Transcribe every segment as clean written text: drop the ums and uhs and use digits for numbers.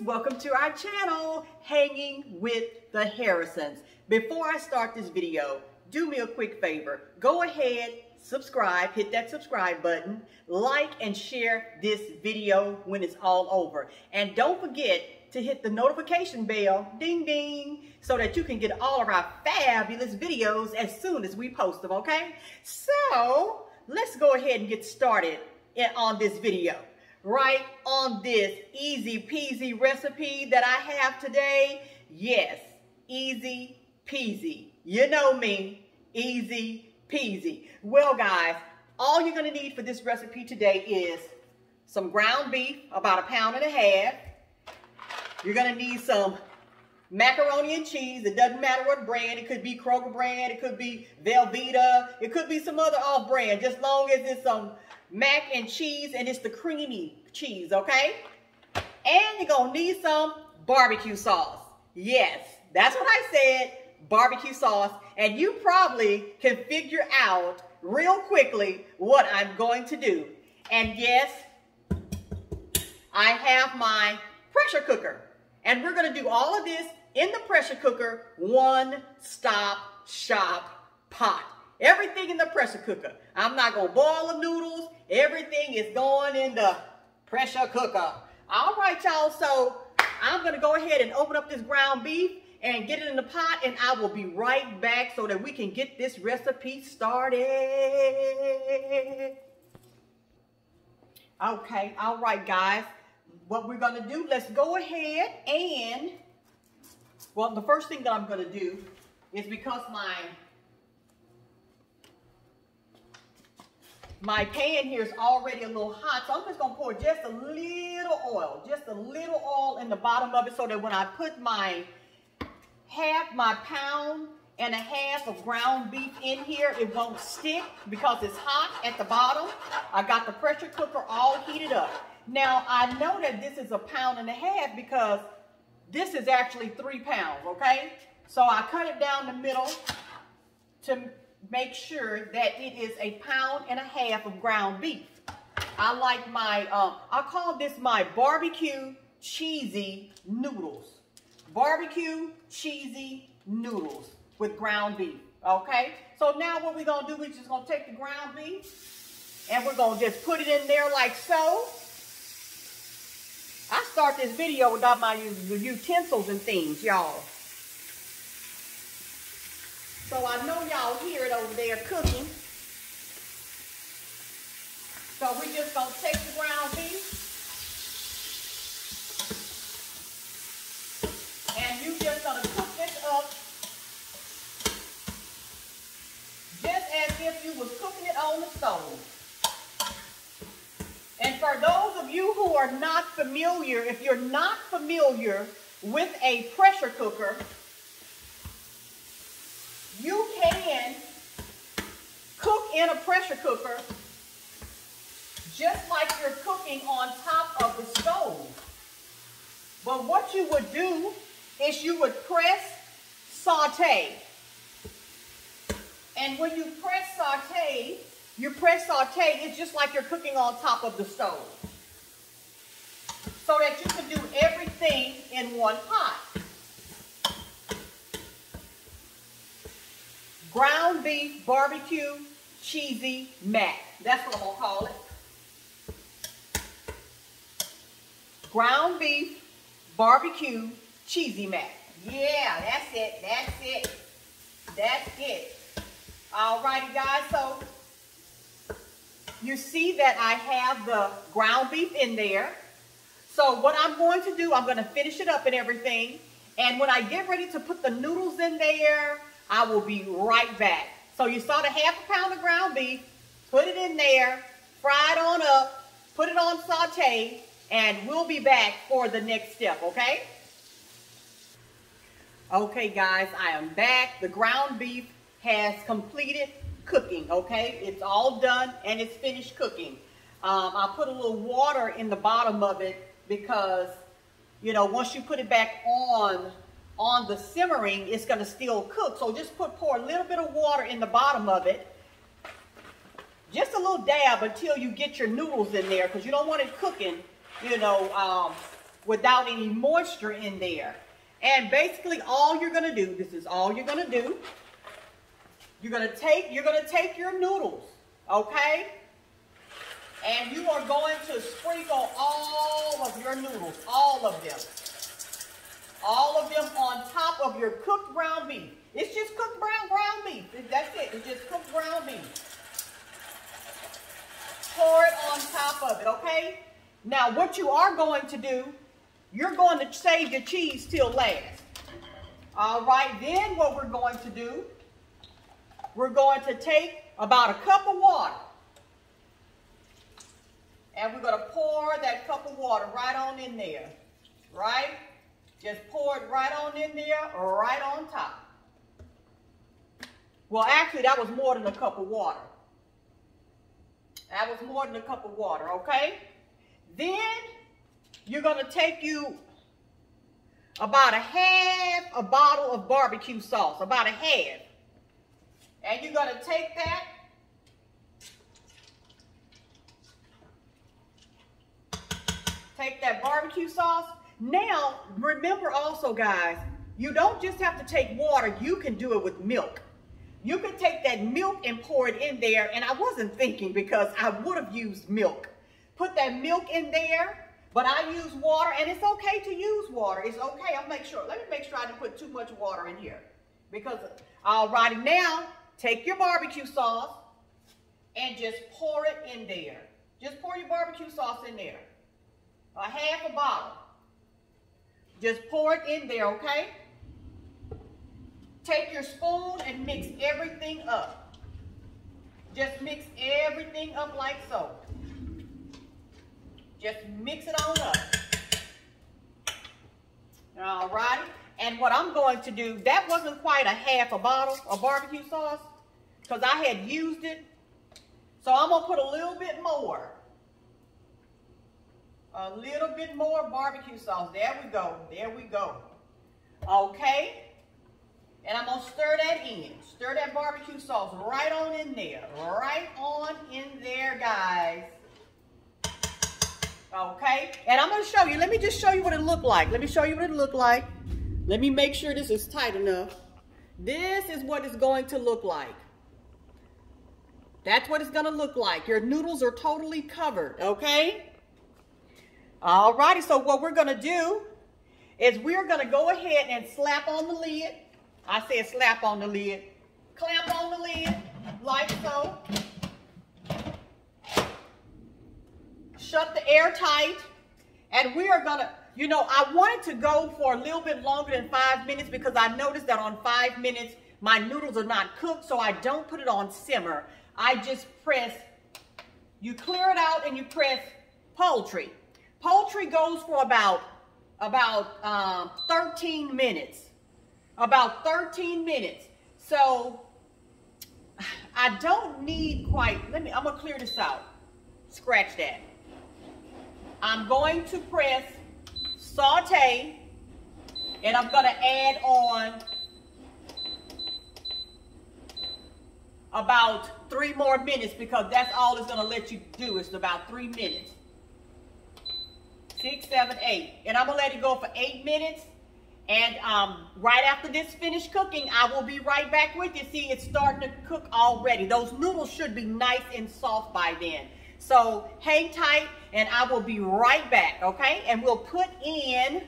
welcome to our channel, Hanging with the Harrisons. Before I start this video, do me a quick favor. Go ahead, subscribe, hit that subscribe button, like and share this video when it's all over. And don't forget to hit the notification bell, ding ding, so that you can get all of our fabulous videos as soon as we post them, okay? So, let's go ahead and get started on this video. Right on this easy peasy recipe that I have today. Yes, easy peasy. You know me, easy peasy. Well guys, all you're gonna need for this recipe today is some ground beef, about 1.5 pounds. You're gonna need some macaroni and cheese. It doesn't matter what brand. It could be Kroger brand, it could be Velveeta, it could be some other off brand, just long as it's some mac and cheese and it's the creamy cheese, okay? And you're gonna need some barbecue sauce. Yes, that's what I said, barbecue sauce. And you probably can figure out real quickly what I'm going to do. And yes, I have my pressure cooker. And we're gonna do all of this in the pressure cooker, one-stop shop pot. Everything in the pressure cooker. I'm not gonna boil the noodles. Everything is going in the pressure cooker. All right, y'all, so I'm gonna go ahead and open up this ground beef and get it in the pot, and I will be right back so that we can get this recipe started. Okay, all right, guys. What we're gonna do, let's go ahead and, well, the first thing that I'm gonna do is because my pan here is already a little hot, so I'm just gonna pour just a little oil in the bottom of it so that when I put my 1.5 pounds of ground beef in here, it won't stick because it's hot at the bottom. I got the pressure cooker all heated up. Now, I know that this is 1.5 pounds because this is actually 3 pounds, okay? So I cut it down the middle to make sure that it is 1.5 pounds of ground beef. I like my, I call this my barbecue cheesy noodles. Barbecue cheesy noodles with ground beef, okay? So now what we're gonna do, we're just gonna take the ground beef and we're gonna just put it in there like so. I start this video without my utensils and things, y'all. So I know y'all hear it over there cooking. So we're just gonna take the ground beef and you just gonna cook this up just as if you was cooking it on the stove. And for those of you who are not familiar, if you're not familiar with a pressure cooker, you can cook in a pressure cooker just like you're cooking on top of the stove. But what you would do is you would press saute. And when you press saute, it's just like you're cooking on top of the stove. So that you can do everything in one pot. Ground beef barbecue cheesy mac. That's what I'm gonna call it. Ground beef barbecue cheesy mac. Yeah, that's it, that's it, that's it. Alrighty guys, so you see that I have the ground beef in there. So what I'm going to do, I'm going to finish it up and everything. And when I get ready to put the noodles in there, I will be right back. So you saw the 1.5 pounds of ground beef, put it in there, fry it on up, put it on saute, and we'll be back for the next step, okay? Okay guys, I am back. The ground beef has completed cooking, okay? It's all done and it's finished cooking. I put a little water in the bottom of it because, you know, once you put it back on the simmering, it's gonna still cook. So just pour a little bit of water in the bottom of it. Just a little dab until you get your noodles in there because you don't want it cooking, you know, without any moisture in there. And basically all you're gonna do, this is all you're gonna do. You're gonna take your noodles, okay? And you are going to sprinkle all of your noodles, all of them. All of them on top of your cooked ground beef. It's just cooked ground beef. That's it. It's just cooked ground beef. Pour it on top of it, okay? Now, what you are going to do, you're going to save your cheese till last. All right, then what we're going to do, we're going to take about a cup of water. And we're going to pour that cup of water right on in there, right? Just pour it right on in there, right on top. Well, actually, that was more than a cup of water. That was more than a cup of water, okay? Then you're going to take you about a half a bottle of barbecue sauce, about a half. And you're going to take that barbecue sauce. Now, remember also, guys, you don't just have to take water. You can do it with milk. You can take that milk and pour it in there. And I wasn't thinking because I would have used milk. Put that milk in there, but I use water, and it's okay to use water. It's okay. Let me make sure I didn't put too much water in here. Because, alrighty, now, take your barbecue sauce and just pour it in there. Just pour your barbecue sauce in there. A half a bottle. Just pour it in there, okay? Take your spoon and mix everything up. Just mix everything up like so. Just mix it on up. All right. And what I'm going to do, that wasn't quite a half a bottle of barbecue sauce because I had used it. So I'm going to put a little bit more. A little bit more barbecue sauce. There we go. There we go. Okay. And I'm going to stir that in. Stir that barbecue sauce right on in there. Right on in there, guys. Okay. And I'm going to show you. Let me just show you what it looked like. Let me show you what it looked like. Let me make sure this is tight enough. This is what it's going to look like. That's what it's going to look like. Your noodles are totally covered. Okay. Alrighty, so what we're going to do is we're going to go ahead and slap on the lid. I said slap on the lid. Clamp on the lid like so. Shut the air tight. And we are going to, you know, I wanted to go for a little bit longer than 5 minutes because I noticed that on 5 minutes, my noodles are not cooked, so I don't put it on simmer. I just press, you clear it out and you press poultry. Poultry goes for about 13 minutes. About 13 minutes. So I don't need quite, I'm going to clear this out. Scratch that. I'm going to press saute, and I'm going to add on about 3 more minutes because that's all it's going to let you do. It's about 3 minutes. 6, 7, 8. And I'm going to let it go for 8 minutes. And right after this finished cooking, I will be right back with you. See, it's starting to cook already. Those noodles should be nice and soft by then. So hang tight, and I will be right back, okay? And we'll put in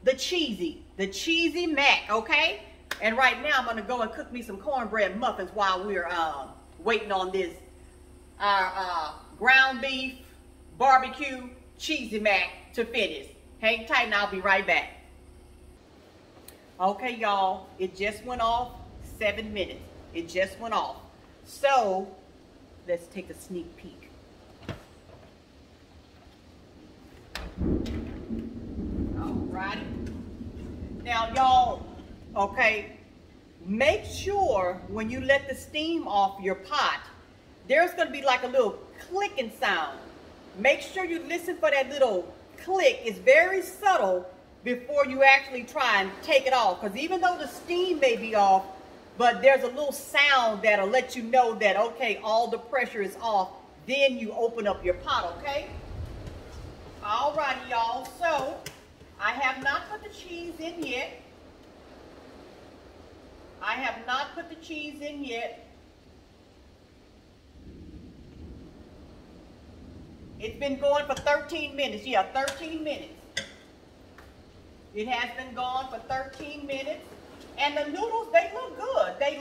the cheesy mac, okay? And right now, I'm going to go and cook me some cornbread muffins while we're waiting on this ground beef, barbecue, cheesy mac to finish. Hang tight, and I'll be right back. Okay, y'all, it just went off 7 minutes. It just went off. So, let's take a sneak peek. Alrighty. Now, y'all, okay, make sure when you let the steam off your pot, there's going to be like a little clicking sound. Make sure you listen for that little click. It's very subtle before you actually try and take it off. Because even though the steam may be off, but there's a little sound that'll let you know that, okay, all the pressure is off. Then you open up your pot, okay? Alrighty, y'all. So, in yet. I have not put the cheese in yet. It's been going for 13 minutes. Yeah, 13 minutes. It has been gone for 13 minutes. And the noodles, they look good. They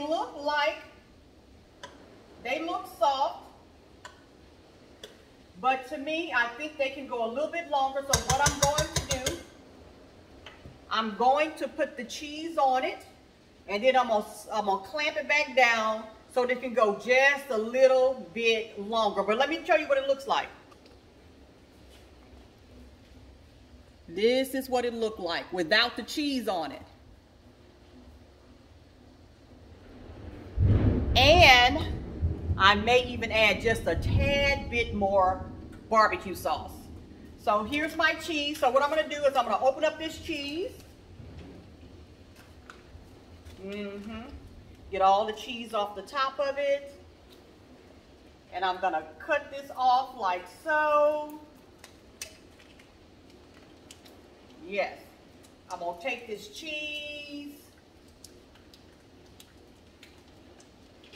look soft. But to me, I think they can go a little bit longer. So what I'm going to do, I'm going to put the cheese on it. And then I'm gonna clamp it back down so that it can go just a little bit longer. But let me show you what it looks like. This is what it looked like without the cheese on it. And I may even add just a tad bit more barbecue sauce. So here's my cheese. So what I'm gonna do is I'm gonna open up this cheese. Get all the cheese off the top of it. And I'm gonna cut this off like so. Yes. I'm gonna take this cheese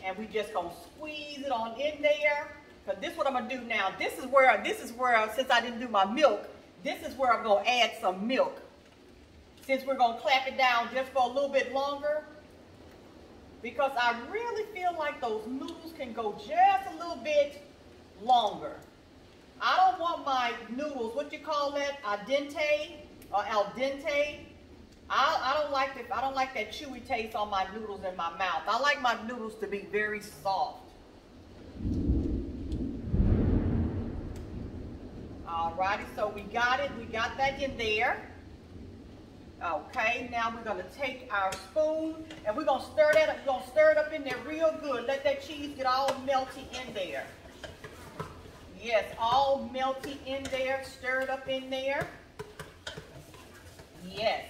and we just gonna squeeze it on in there. Cause this is what I'm gonna do now. This is where, since I didn't do my milk, this is where I'm gonna add some milk. Since we're gonna clap it down just for a little bit longer. Because I really feel like those noodles can go just a little bit longer. I don't want my noodles, what you call that, al dente or al dente. I don't like that chewy taste on my noodles in my mouth. I like my noodles to be very soft. Alrighty, so we got it. We got that in there. Okay, now we're gonna take our spoon and we're gonna stir that up. We're gonna stir it up in there real good. Let that cheese get all melty in there. Yes, all melty in there. Stir it up in there. Yes.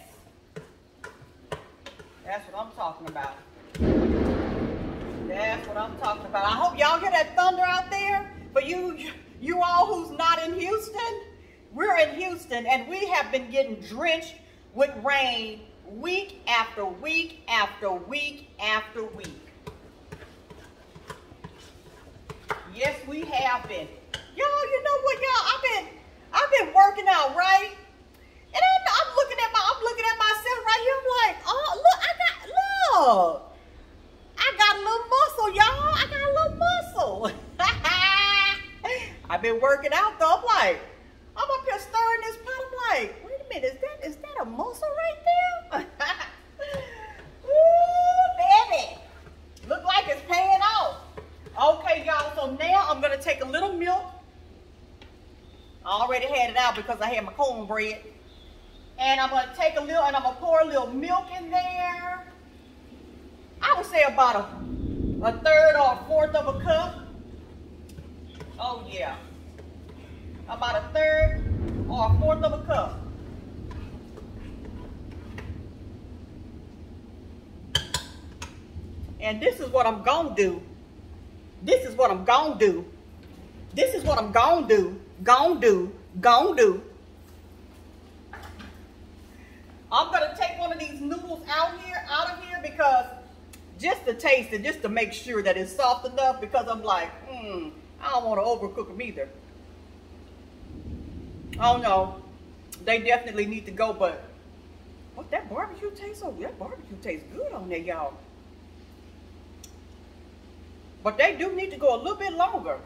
That's what I'm talking about. That's what I'm talking about. I hope y'all hear that thunder out there. For you all who's not in Houston, we're in Houston and we have been getting drenched with rain week after week after week after week. Yes, we have been. Y'all, you know what, y'all? I've been working out, right? And I'm looking at myself right here. I'm like, oh, look, I got a little muscle, y'all. I got a little muscle. I've been working out though. I'm like, I'm up here stirring this pot. I'm like, wait a minute, is that a muscle right there? Ooh, baby. Look like it's paying off. Okay, y'all, so now I'm gonna take a little milk. I already had it out because I had my cornbread. And I'm gonna take a little, and I'm gonna pour a little milk in there. I would say about a third or a fourth of a cup. Oh yeah. About a third or a fourth of a cup. And this is what I'm gonna do. This is what I'm gonna do. This is what I'm gonna do. Gonna do. I'm gonna take one of these noodles out of here because just to taste it, just to make sure that it's soft enough, because I'm like, I don't want to overcook them either. Oh no, they definitely need to go, but what, that barbecue tastes good on there, y'all. But they do need to go a little bit longer.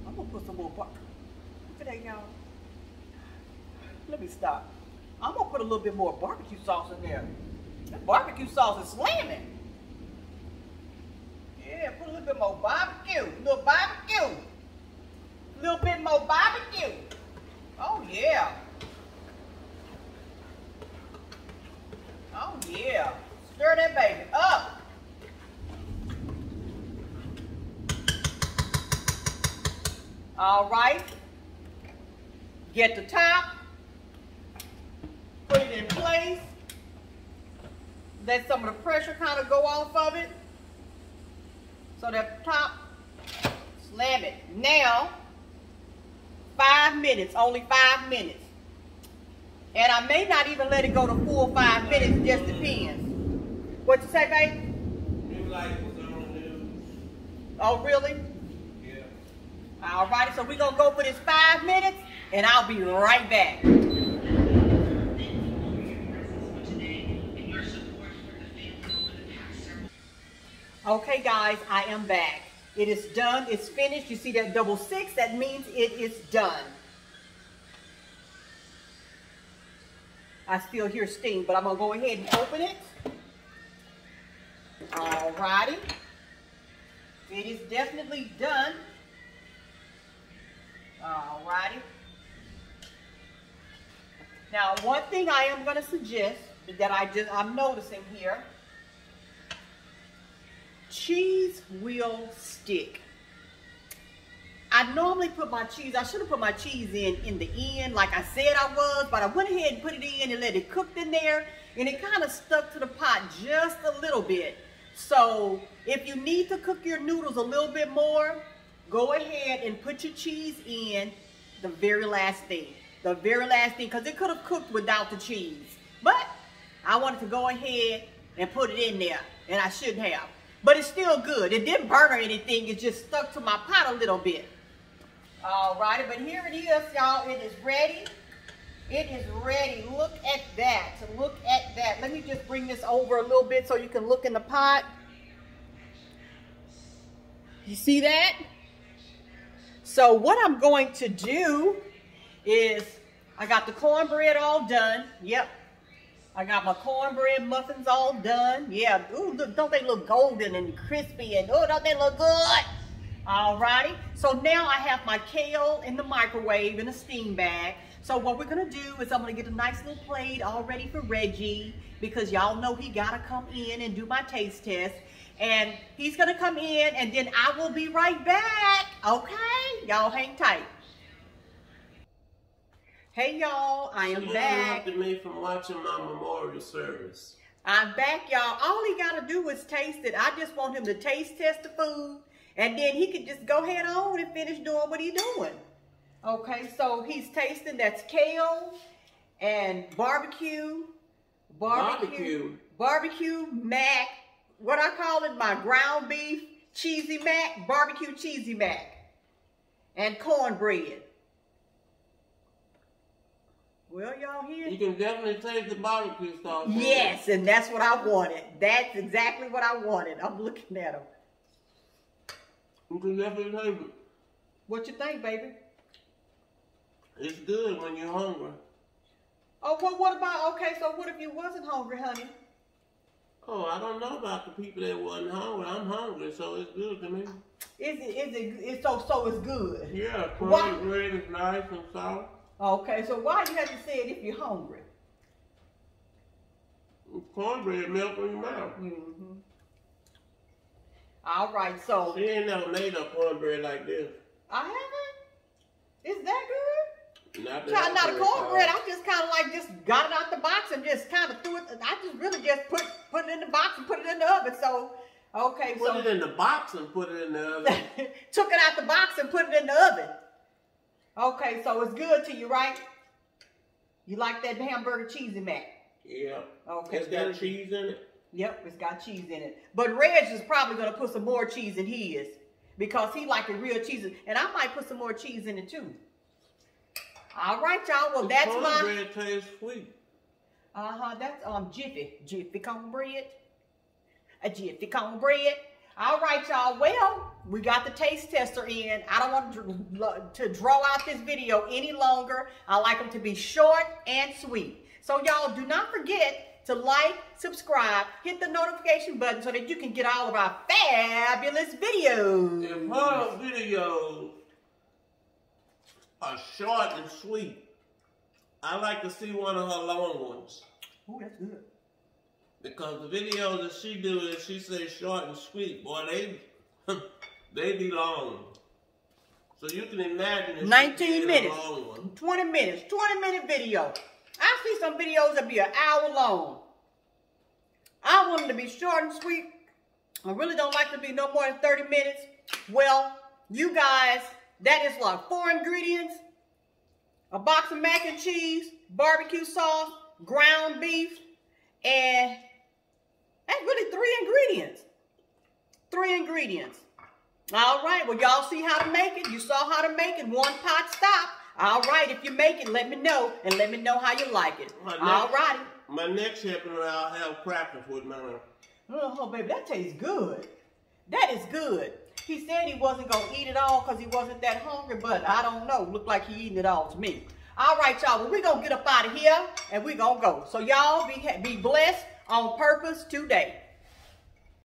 I'm gonna put some more barbecue. Look at that, y'all. Let me stop. I'm gonna put a little bit more barbecue sauce in there. That barbecue sauce is slamming. Yeah, put a little bit more barbecue. A little barbecue. A little bit more barbecue. Oh yeah. Oh yeah. Stir that baby up. All right. Get the top. Put it in place. Let some of the pressure kind of go off of it. So that top, slam it. Now, 5 minutes, only 5 minutes. And I may not even let it go to 4 or 5 minutes, it just depends. What you say, babe? New light was on the news. Oh, really? Yeah. All right, so we're going to go for this 5 minutes, and I'll be right back. Okay, guys, I am back. It is done. It's finished. You see that double 6? That means it is done. I still hear steam, but I'm going to go ahead and open it. All righty. It is definitely done. All righty. Now, one thing I am going to suggest that I'm noticing here, cheese will stick. I normally put my cheese, I should have put my cheese in the end like I said I was, but I went ahead and put it in and let it cook in there, and it kind of stuck to the pot just a little bit. So if you need to cook your noodles a little bit more, go ahead and put your cheese in the very last thing. The very last thing, because it could have cooked without the cheese. But I wanted to go ahead and put it in there, and I shouldn't have. But it's still good. It didn't burn or anything. It just stuck to my pot a little bit. All righty, but here it is, y'all. It is ready. It is ready. Look at that. Look at that. Let me just bring this over a little bit so you can look in the pot. You see that? So what I'm going to do is, I got the cornbread all done. Yep. I got my cornbread muffins all done. Yeah. Ooh, look, don't they look golden and crispy? And oh, don't they look good? Alrighty. So now I have my kale in the microwave in a steam bag. So what we're going to do is I'm going to get a nice little plate all ready for Reggie, because y'all know he got to come in and do my taste test. And he's going to come in, and then I will be right back. Okay? Y'all hang tight. Hey y'all, I am back. You interrupted me from watching my memorial service. I'm back, y'all. All he got to do is taste it. I just want him to taste test the food, and then he can just go ahead on and finish doing what he's doing. Okay, so he's tasting, that's kale and barbecue mack, what I call it, my ground beef cheesy mack, barbecue cheesy mack, and cornbread. Well, y'all hear? You can definitely taste the barbecue sauce. Yes, and that's what I wanted. That's exactly what I wanted. I'm looking at him. You can definitely taste it. What you think, baby? It's good when you're hungry. Oh, well, what about, okay, so what if you wasn't hungry, honey? Oh, I don't know about the people that wasn't hungry. I'm hungry, so it's good to me. So it's good? Yeah, cornbread is nice and soft. Okay, so why you have to say it if you're hungry? Cornbread melt in your mouth. Mm-hmm. All right, so. She ain't never made no cornbread like this. I haven't? Is that good? Not a cornbread. I just kind of like just got it out the box and just kind of threw it. I just really just put it in the box and put it in the oven. So, okay. Put it in the box and put it in the oven. Took it out the box and put it in the oven. Okay, so it's good to you, right? You like that hamburger cheesy mac? Yeah. Okay. It's got cheese in it? Yep, it's got cheese in it. But Reg is probably going to put some more cheese in his, because he like the real cheese. And I might put some more cheese in it too. All right, y'all. Well, that's my... cornbread tastes sweet. That's Jiffy cornbread. A Jiffy cornbread. All right, y'all. Well, we got the taste tester in. I don't want to draw out this video any longer. I like them to be short and sweet. So, y'all, do not forget to like, subscribe, hit the notification button so that you can get all of our fabulous videos. If her videos are short and sweet, I like to see one of her long ones. Oh, that's good. Because the videos that she do is she says short and sweet. Boy, they be long. So you can imagine if 19 minutes, a long one. 20 minutes, 20-minute video. I see some videos that be an hour long. I want them to be short and sweet. I really don't like to be no more than 30 minutes. Well, you guys, that is like 4 ingredients. a box of mac and cheese, barbecue sauce, ground beef, and that's really 3 ingredients. 3 ingredients. All right, well, y'all see how to make it. You saw how to make it. 1 pot stop. All right, if you make it, let me know, and let me know how you like it. All righty. My next helping, I'll have crackers with mine. Oh, baby, that tastes good. That is good. He said he wasn't going to eat it all because he wasn't that hungry, but I don't know. Looked like he eating it all to me. All right, y'all. Well, we're going to get up out of here, and we're going to go. So, y'all, be blessed on purpose today.